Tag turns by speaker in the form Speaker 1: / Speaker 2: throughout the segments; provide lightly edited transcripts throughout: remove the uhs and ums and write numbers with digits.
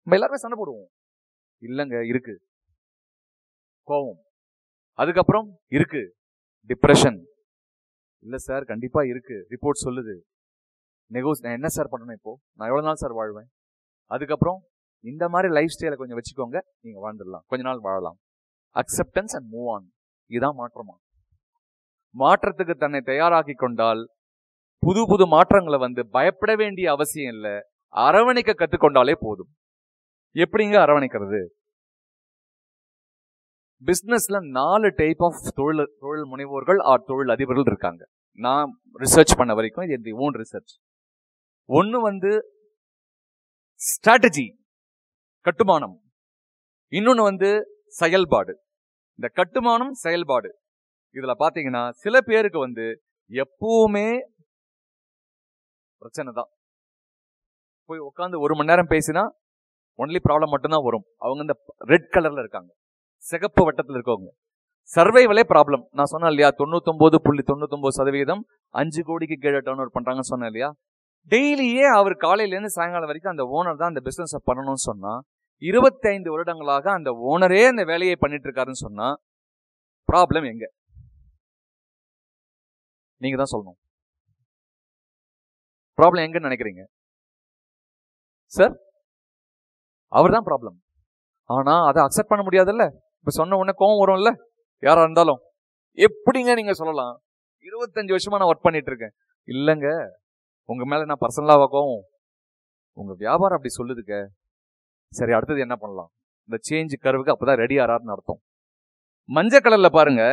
Speaker 1: நம்ம எல்லாருமே சண்டை போடுவோம். இல்லைங்க இருக்கு கோபம், அதுக்கப்புறம் இருக்கு டிப்ரெஷன். இல்ல சார் கண்டிப்பா இருக்கு, ரிப்போர்ட் சொல்லுது. நான் என்ன சார் பண்ணணும் இப்போ, நான் எவ்வளவு நாள் சார் வாழ்வேன்? அதுக்கப்புறம் இந்த மாதிரி லைஃப் ஸ்டைலை கொஞ்சம் வச்சுக்கோங்க, நீங்க வாழ்ந்துடலாம், கொஞ்ச நாள் வாழலாம். Acceptance and move on. இதுதான் மாற்றமா. மாற்றத்துக்கு தன்னை தயாராக்கி கொண்டால் புது புது மாற்றங்களை பயப்பட வேண்டிய அவசியம் இல்லை, அரவணைக்க கத்துக்கொண்டாலே போதும். எப்படிங்க அரவணைக்கிறது? பிசினஸ்ல 4 டைப் ஆஃப் தொழில் முனைவோர்கள் ஆர் தொழில் அதிபர்கள் இருக்காங்க. நான் ரிசர்ச் பண்ண வரைக்கும், இது என்னுடைய ஓன் ரிசர்ச். ஒன்னு ஸ்ட்ராட்டஜி, கட்டுமானம். இன்னொன்னு செயல்பாடு. இந்த கட்டுமானம் செயல்பாடு இதுல பாத்தீங்கன்னா சில பேருக்கு எப்பவுமே பிரச்சனை தான். போய் உட்காந்து 1 மணி நேரம் பேசினா ஒன்லி ப்ராப்ளம் மட்டும்தான் வரும். அவங்க இந்த ரெட் கலர்ல இருக்காங்க, சிகப்பு வட்டத்தில் இருக்கவங்க. சர்வைவலே ப்ராப்ளம். நான் சொன்னேன் இல்லையா, 99.99% 5 கோடிக்கு கீழே டர்ன் ஓவர் பண்றாங்கன்னு சொன்னேன் இல்லையா. டெய்லியே அவர் காலையில இருந்து சாயங்காலம் வரைக்கும் அந்த ஓனர் தான் அந்த பிசினஸ் பண்ணணும்னு சொன்னா, 25 வருடங்களாக அந்த ஓனரே அந்த வேலையை பண்ணிட்டு இருக்காருன்னு சொன்னா ப்ராப்ளம் எங்க? நீங்க தான் சொல்லணும். ப்ராப்ளம் எங்கன்னு நினைக்கிறீங்க சார்? அவர் தான் ப்ராப்ளம். ஆனா அதை அக்செப்ட் பண்ண முடியாதுல்ல. இப்ப சொன்ன உடனே கோவம் வரும்ல யாரா இருந்தாலும். எப்படிங்க நீங்க சொல்லலாம், 25 வருஷமா நான் ஒர்க் பண்ணிட்டு இருக்கேன். இல்லங்க, உங்க மேல நான் பர்சனலாவா கோவம்? உங்க வியாபாரம் அப்படி சொல்லுதுங்க. சரி, அடுத்தது என்ன பண்ணலாம்? இந்த சேஞ்ச் கர்வுக்கு அப்பதான் ரெடி ஆறாருன்னு அர்த்தம். மஞ்சள் கலர்ல பாருங்க,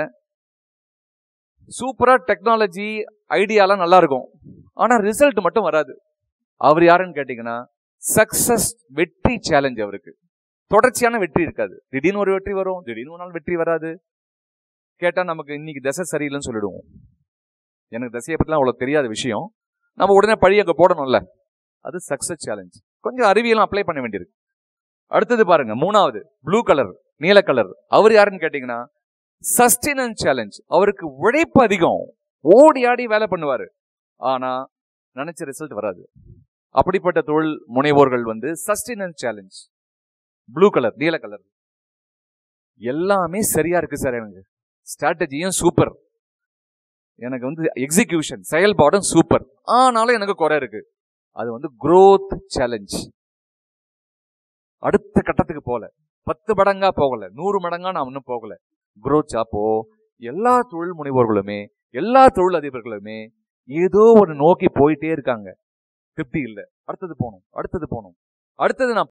Speaker 1: சூப்பரா டெக்னாலஜி ஐடியாலாம் நல்லா இருக்கும், ஆனா ரிசல்ட் மட்டும் வராது. அவர் யாருன்னு கேட்டீங்கன்னா சக்சஸ், வெற்றி சேலஞ்ச். அவருக்கு தொடர்ச்சியான வெற்றி இருக்காது. திடீர்னு ஒரு வெற்றி வரும், திடீர்னு ஒரு நாள் வெற்றி வராது. கேட்டா நமக்கு இன்னைக்கு தசை சரியில்லைன்னு சொல்லிடுவோம். எனக்கு தசையை பத்திலாம் அவ்வளவு தெரியாத விஷயம், நம்ம உடனே பழி அங்க போடணும்ல. அது சக்சஸ் சேலஞ்ச். கொஞ்சம் அறிவியலாம் அப்ளை பண்ண வேண்டியிருக்கு. அடுத்தது பாருங்க, 3வது ப்ளூ கலர், நீல கலர். அவர் யாருன்னு கேட்டீங்கன்னா சஸ்டெனன்ஸ் சேலஞ்ச். அவருக்கு உழைப்பு அதிகம், ஓடி ஆடி வேலை பண்ணுவாரு, ஆனா நினைச்ச ரிசல்ட் வராது. அப்படிப்பட்ட தொழில் முனைவோர்கள் சஸ்டெனன்ஸ் சேலஞ்ச். ப்ளூ கலர், நீல கலர். எல்லாமே சரியா இருக்கு சார், எனக்கு ஸ்ட்ராட்டஜியும் சூப்பர், எனக்கு எக்ஸிகியூஷன் செயல்பாடும் சூப்பர், ஆனாலும் எனக்கு குறை இருக்கு. அது growth சேலஞ்ச். அடுத்த கட்டத்துக்கு போல, 10 மடங்கா போகல, 100 மடங்கா நான் இன்னும் போகல. growth. அப்போ எல்லா தொழில் முனைவோர்களுமே, எல்லா தொழில் அதிபர்களுமே ஏதோ ஒரு நோக்கி போயிட்டே இருக்காங்க. திருப்தி இல்லை, அடுத்தது போகணும், அடுத்தது போகணும், அடுத்தது நான்